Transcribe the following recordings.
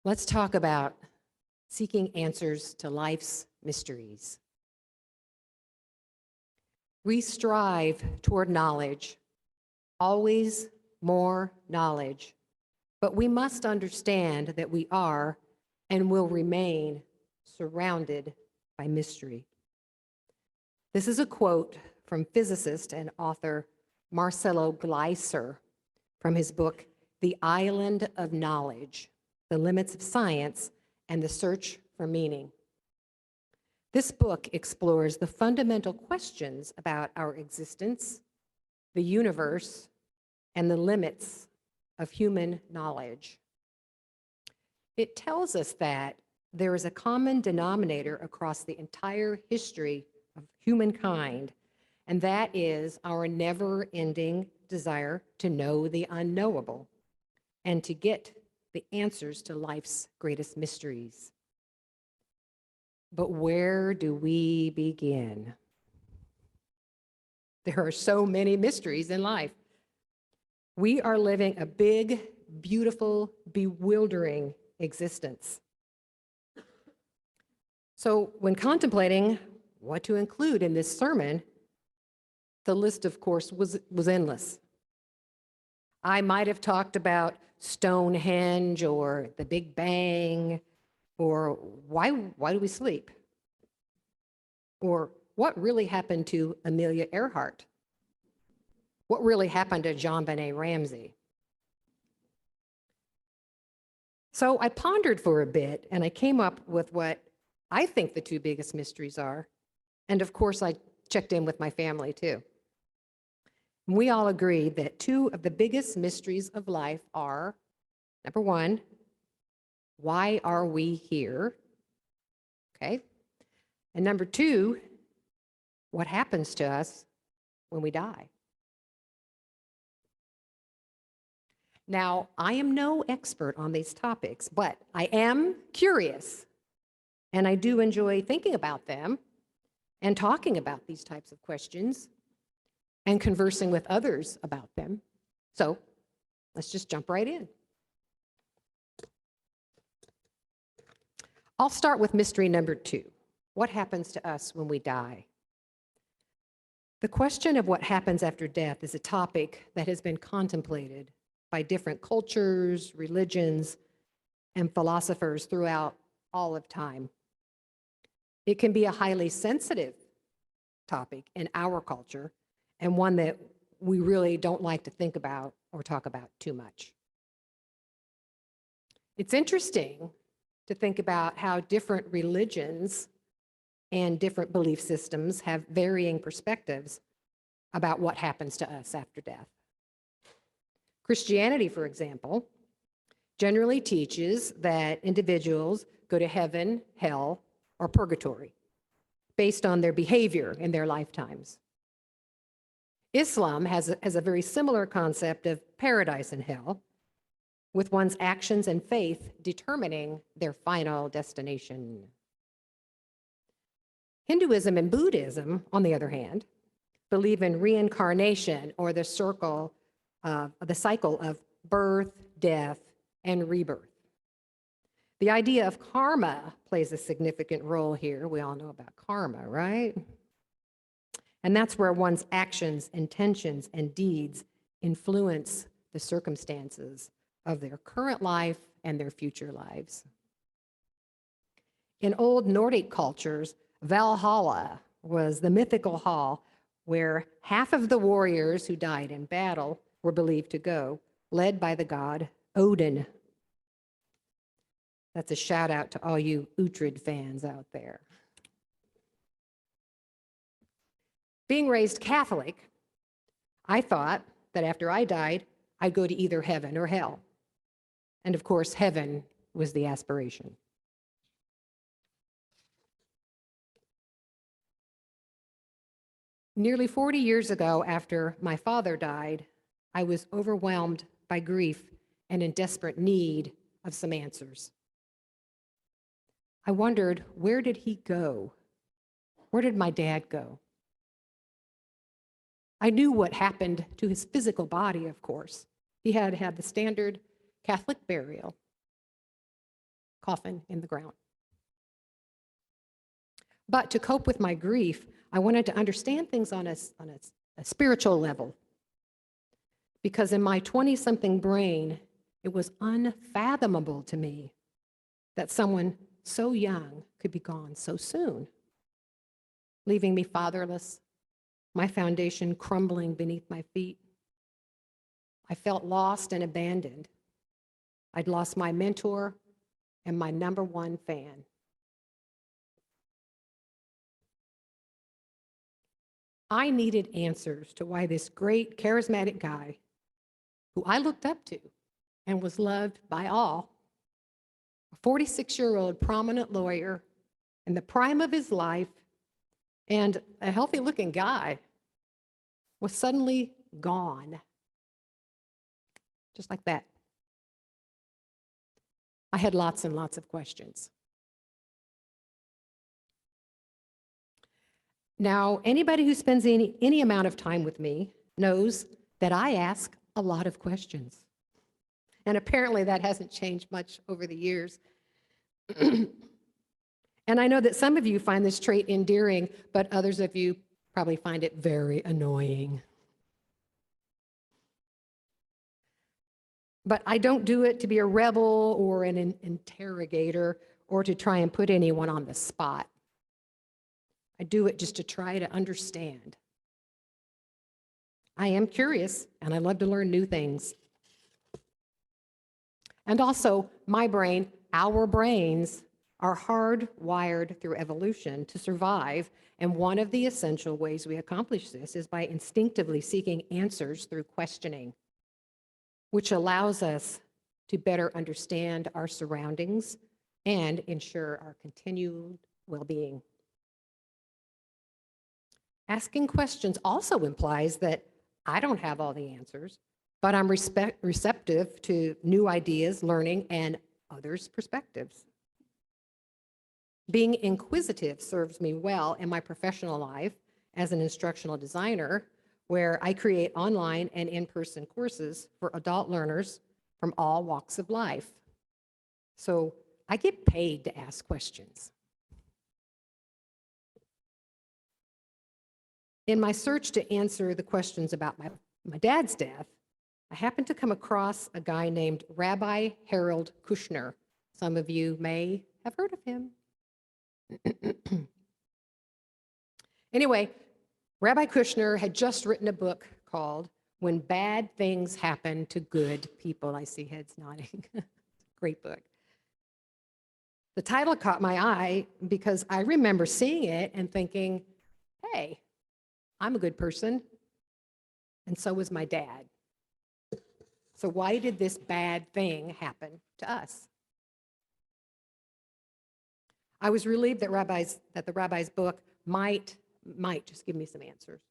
Let's talk about seeking answers to life's mysteries. We strive toward knowledge, always more knowledge, but we must understand that we are and will remain surrounded by mystery. This is a quote from physicist and author Marcel Gleiser from his book, The Island of Knowledge: The Limits of Science and the Search for Meaning. This book explores the fundamental questions about our existence, the universe, and the limits of human knowledge. It tells us that there is a common denominator across the entire history of humankind, and that is our never-ending desire to know the unknowable and to get the answers to life's greatest mysteries. But where do we begin? There are so many mysteries in life. We are living a big, beautiful, bewildering existence. So when contemplating what to include in this sermon, the list, of course, was endless. I might have talked about Stonehenge or the Big Bang, or why do we sleep? Or what really happened to Amelia Earhart? What really happened to JonBenet Ramsey? So I pondered for a bit, and I came up with what I think the two biggest mysteries are. And of course, I checked in with my family too. We all agree that two of the biggest mysteries of life are, number one, why are we here? Okay. And number two, what happens to us when we die? Now, I am no expert on these topics, but I am curious, and I do enjoy thinking about them and talking about these types of questions and conversing with others about them. So let's just jump right in. I'll start with mystery number two. What happens to us when we die? The question of what happens after death is a topic that has been contemplated by different cultures, religions, and philosophers throughout all of time. It can be a highly sensitive topic in our culture, and one that we really don't like to think about or talk about too much. It's interesting to think about how different religions and different belief systems have varying perspectives about what happens to us after death. Christianity, for example, generally teaches that individuals go to heaven, hell, or purgatory based on their behavior in their lifetimes. Islam has a very similar concept of paradise and hell, with one's actions and faith determining their final destination. Hinduism and Buddhism, on the other hand, believe in reincarnation, or the cycle of birth, death, and rebirth. The idea of karma plays a significant role here. We all know about karma, right? And that's where one's actions, intentions, and deeds influence the circumstances of their current life and their future lives. In old Nordic cultures, Valhalla was the mythical hall where half of the warriors who died in battle were believed to go, led by the god Odin. That's a shout out to all you Uhtred fans out there. Being raised Catholic, I thought that after I died, I'd go to either heaven or hell. And of course, heaven was the aspiration. Nearly 40 years ago, after my father died, I was overwhelmed by grief and in desperate need of some answers. I wondered, where did he go? Where did my dad go? I knew what happened to his physical body, of course. He had had the standard Catholic burial. coffin in the ground. But to cope with my grief, I wanted to understand things on a spiritual level. Because in my 20-something brain, it was unfathomable to me that someone so young could be gone so soon, leaving me fatherless, my foundation crumbling beneath my feet. I felt lost and abandoned. I'd lost my mentor and my #1 fan. I needed answers to why this great, charismatic guy, who I looked up to and was loved by all, a 46-year-old prominent lawyer in the prime of his life and a healthy-looking guy, was suddenly gone. Just like that. I had lots and lots of questions. Now, anybody who spends any amount of time with me knows that I ask a lot of questions. And apparently that hasn't changed much over the years. And I know that some of you find this trait endearing, but others of you probably find it very annoying. But I don't do it to be a rebel or an interrogator or to try and put anyone on the spot. I do it just to try to understand. I am curious, and I love to learn new things. And also, my brain, our brains, are hardwired through evolution to survive, and one of the essential ways we accomplish this is by instinctively seeking answers through questioning, which allows us to better understand our surroundings and ensure our continued well-being. Asking questions also implies that I don't have all the answers, but I'm receptive to new ideas, learning, and others' perspectives. Being inquisitive serves me well in my professional life as an instructional designer, where I create online and in-person courses for adult learners from all walks of life. So I get paid to ask questions. In my search to answer the questions about my dad's death, I happened to come across a guy named Rabbi Harold Kushner. Some of you may have heard of him. Anyway, Rabbi Kushner had just written a book called When Bad Things Happen to Good People. I see heads nodding. Great book. The title caught my eye because I remember seeing it and thinking, hey, I'm a good person, and so was my dad. So why did this bad thing happen to us? I was relieved that the rabbi's book might just give me some answers.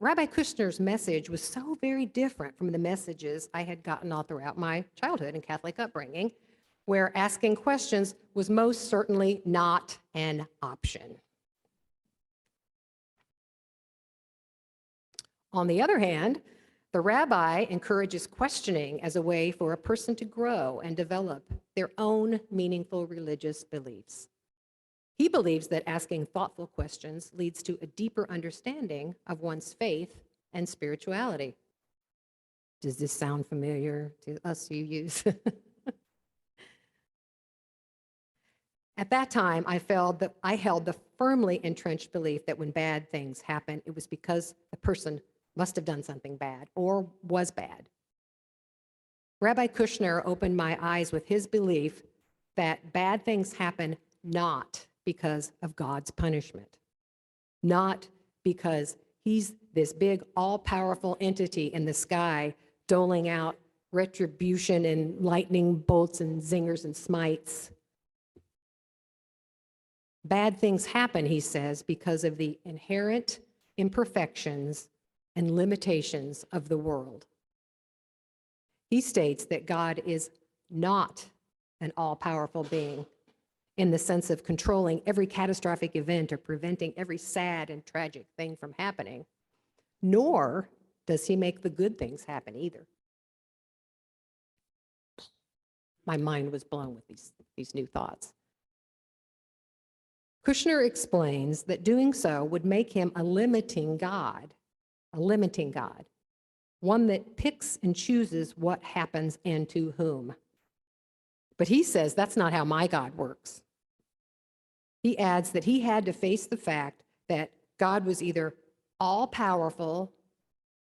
Rabbi Kushner's message was so very different from the messages I had gotten all throughout my childhood and Catholic upbringing, where asking questions was most certainly not an option. On the other hand, the rabbi encourages questioning as a way for a person to grow and develop their own meaningful religious beliefs. He believes that asking thoughtful questions leads to a deeper understanding of one's faith and spirituality. Does this sound familiar to us who use? At that time, I held the firmly entrenched belief that when bad things happen, it was because the person must have done something bad or was bad. Rabbi Kushner opened my eyes with his belief that bad things happen not because of God's punishment, not because he's this big, all-powerful entity in the sky doling out retribution and lightning bolts and zingers and smites. Bad things happen, he says, because of the inherent imperfections and limitations of the world. He states that God is not an all-powerful being in the sense of controlling every catastrophic event or preventing every sad and tragic thing from happening, nor does he make the good things happen either. my mind was blown with these new thoughts. Kushner explains that doing so would make him a limiting God, one that picks and chooses what happens and to whom. But he says that's not how my God works. He adds that he had to face the fact that God was either all-powerful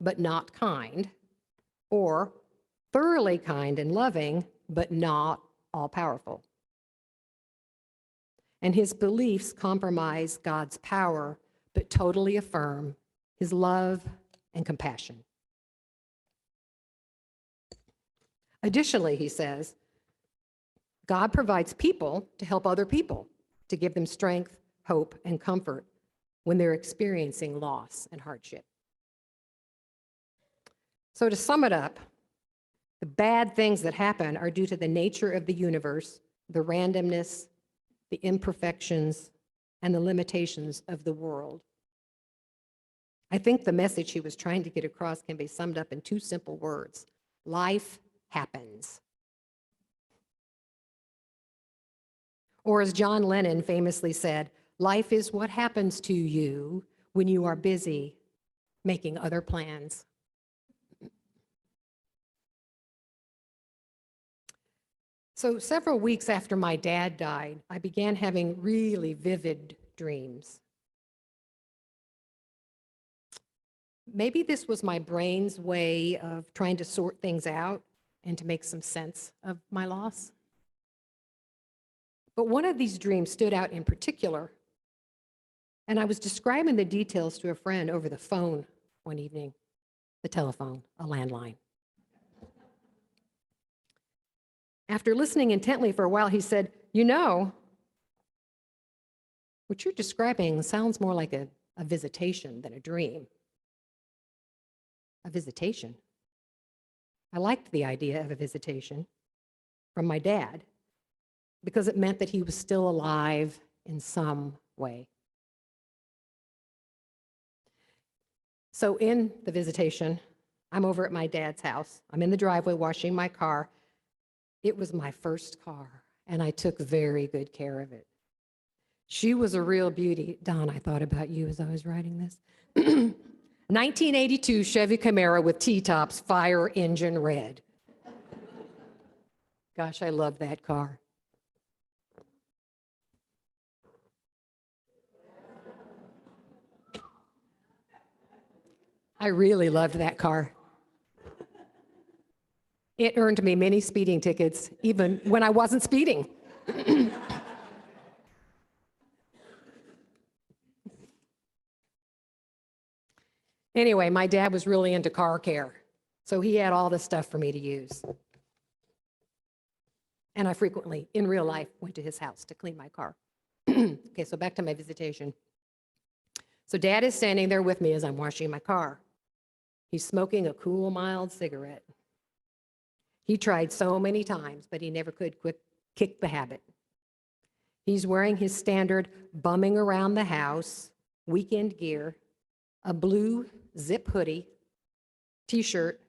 but not kind, or thoroughly kind and loving but not all-powerful. And his beliefs compromise God's power but totally affirm his love and compassion. Additionally, he says, God provides people to help other people, to give them strength, hope, and comfort when they're experiencing loss and hardship. So to sum it up, the bad things that happen are due to the nature of the universe, the randomness, the imperfections, and the limitations of the world. I think the message he was trying to get across can be summed up in two simple words: life happens. Or as John Lennon famously said, life is what happens to you when you are busy making other plans. So several weeks after my dad died, I began having really vivid dreams. Maybe this was my brain's way of trying to sort things out and to make some sense of my loss. But one of these dreams stood out in particular, and I was describing the details to a friend over the phone one evening, the telephone, a landline. After listening intently for a while, he said, "You know, what you're describing sounds more like a visitation than a dream." A visitation. I liked the idea of a visitation from my dad because it meant that he was still alive in some way. So in the visitation, I'm over at my dad's house. I'm in the driveway washing my car. It was my first car, and I took very good care of it. She was a real beauty. Don, I thought about you as I was writing this. 1982 Chevy Camaro with T-tops, fire engine red. Gosh, I love that car. I really loved that car. It earned me many speeding tickets, even when I wasn't speeding. Anyway, my dad was really into car care, so he had all this stuff for me to use. And I frequently, in real life, went to his house to clean my car. Okay, so back to my visitation. So Dad is standing there with me as I'm washing my car. He's smoking a cool, mild cigarette. He tried so many times, but he never could kick the habit. He's wearing his standard bumming around the house, weekend gear, a blue zip hoodie, t-shirt,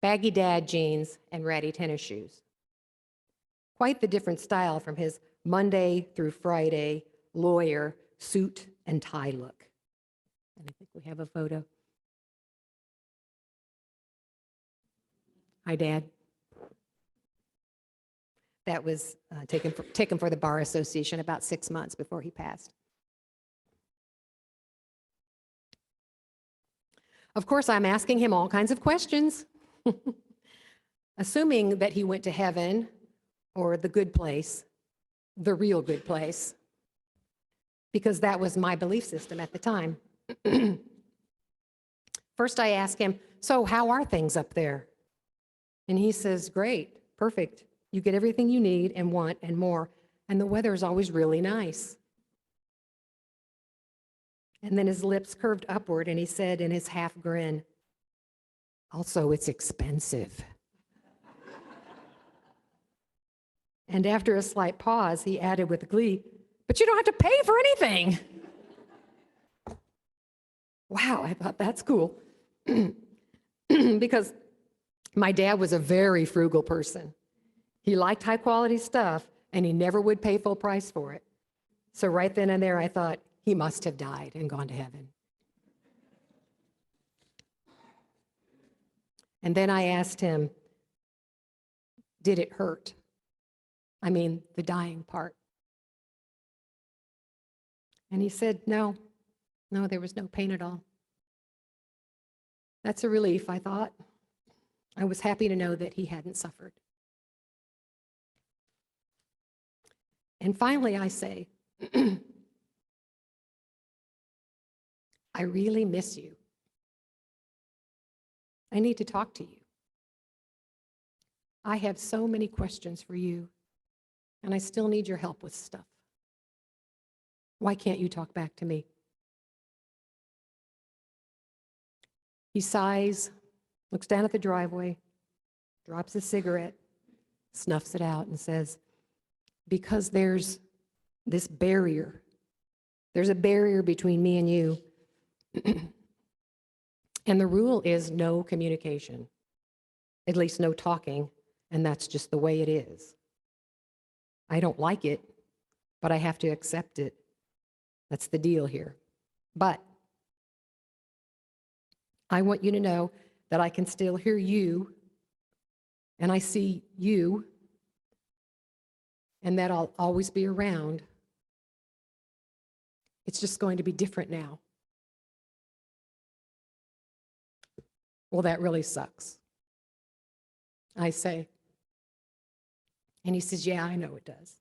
baggy dad jeans, and ratty tennis shoes. Quite the different style from his Monday through Friday lawyer suit and tie look. And I think we have a photo. Hi, Dad. That was taken for the Bar Association about 6 months before he passed. Of course, I'm asking him all kinds of questions, assuming that he went to heaven or the good place, the real good place, because that was my belief system at the time. First, I asked him, "So how are things up there?" And he says, "Great, perfect. You get everything you need and want and more, and the weather is always really nice." And then his lips curved upward, and he said in his half grin, "Also, it's expensive." And after a slight pause, he added with glee, "But you don't have to pay for anything." Wow, I thought that's cool. Because my dad was a very frugal person. He liked high quality stuff, and he never would pay full price for it. So right then and there, I thought, he must have died and gone to heaven. And then I asked him, did it hurt? I mean, the dying part. And he said, no, there was no pain at all. That's a relief, I thought. I was happy to know that he hadn't suffered. And finally, I say, I really miss you. I need to talk to you. I have so many questions for you, and I still need your help with stuff. Why can't you talk back to me? He sighs, looks down at the driveway, drops a cigarette, snuffs it out, and says, because there's this barrier. There's a barrier between me and you. And the rule is no communication, at least no talking, and that's just the way it is. I don't like it, but I have to accept it. That's the deal here. But I want you to know that I can still hear you, and I see you, and that I'll always be around. It's just going to be different now. Well, that really sucks, I say. And he says, yeah, I know it does.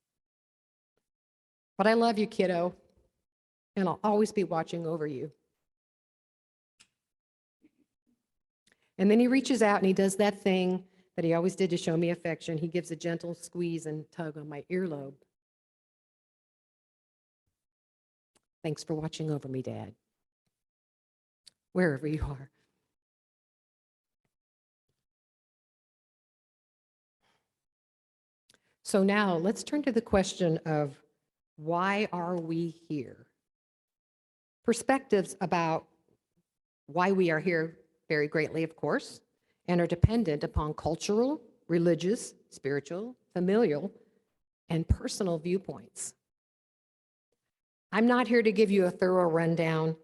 But I love you, kiddo, and I'll always be watching over you. And then he reaches out and he does that thing that he always did to show me affection. He gives a gentle squeeze and tug on my earlobe. Thanks for watching over me, Dad, wherever you are. So now let's turn to the question of why are we here? Perspectives about why we are here vary greatly, of course, and are dependent upon cultural, religious, spiritual, familial, and personal viewpoints. I'm not here to give you a thorough rundown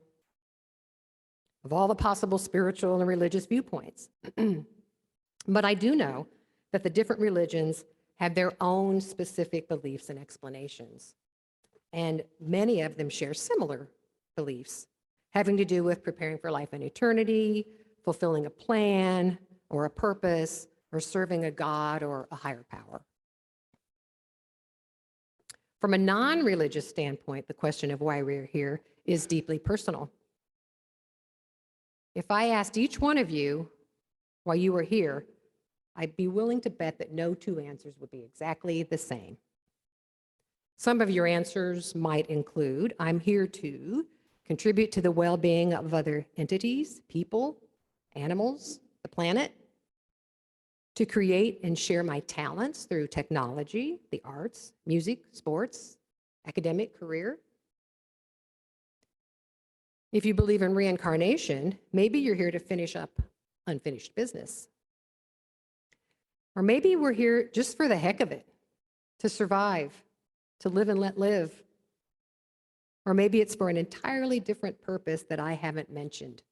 of all the possible spiritual and religious viewpoints. But I do know that the different religions have their own specific beliefs and explanations. And many of them share similar beliefs having to do with preparing for life and eternity, fulfilling a plan or a purpose, or serving a God or a higher power. From a non-religious standpoint, the question of why we're here is deeply personal. If I asked each one of you why you were here, I'd be willing to bet that no two answers would be exactly the same. Some of your answers might include, I'm here to contribute to the well-being of other entities, people, animals, the planet, to create and share my talents through technology, the arts, music, sports, academic career. If you believe in reincarnation, maybe you're here to finish up unfinished business. Or maybe we're here just for the heck of it, to survive, to live and let live. Or maybe it's for an entirely different purpose that I haven't mentioned.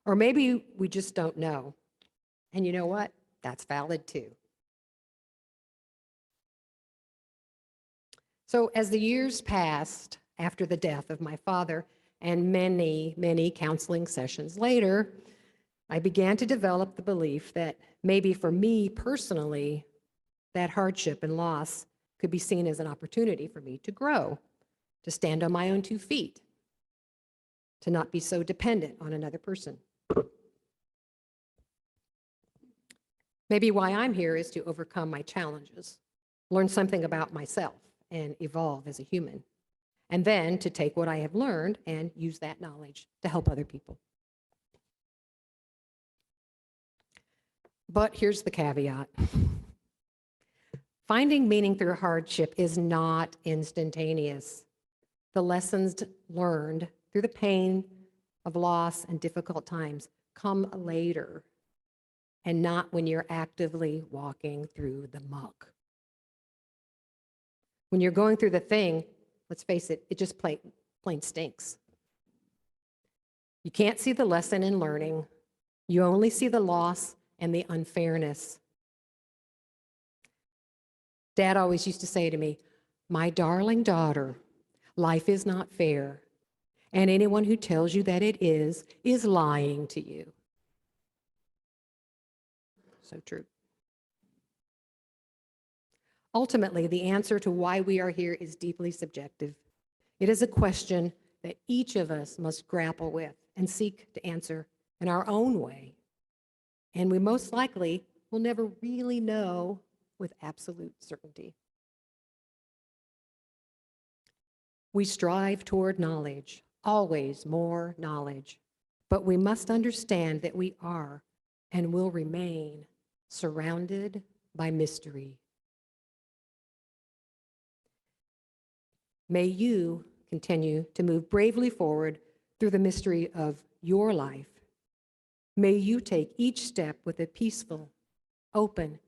Or maybe we just don't know. And you know what? That's valid too. So as the years passed after the death of my father, and many, many counseling sessions later, I began to develop the belief that maybe for me personally, that hardship and loss could be seen as an opportunity for me to grow, to stand on my own 2 feet, to not be so dependent on another person. Maybe why I'm here is to overcome my challenges, learn something about myself, and evolve as a human. And then to take what I have learned and use that knowledge to help other people. But here's the caveat. Finding meaning through hardship is not instantaneous. The lessons learned through the pain of loss and difficult times come later. and not when you're actively walking through the muck. When you're going through the thing, let's face it, it just plain stinks. You can't see the lesson in learning. You only see the loss and the unfairness. Dad always used to say to me, "My darling daughter, life is not fair, and anyone who tells you that it is lying to you." So true. Ultimately, the answer to why we are here is deeply subjective. It is a question that each of us must grapple with and seek to answer in our own way. And we most likely will never really know with absolute certainty. We strive toward knowledge, always more knowledge, but we must understand that we are and will remain surrounded by mystery. May you continue to move bravely forward through the mystery of your life. May you take each step with a peaceful, open,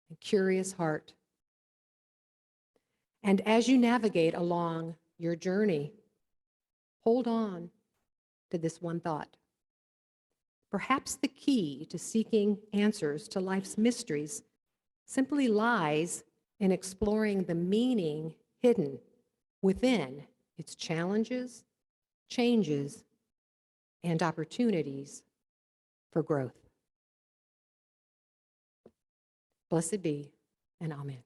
and curious heart. And as you navigate along your journey, hold on to this one thought. Perhaps the key to seeking answers to life's mysteries simply lies in exploring the meaning hidden within its challenges, changes, and opportunities for growth. Blessed be, and amen.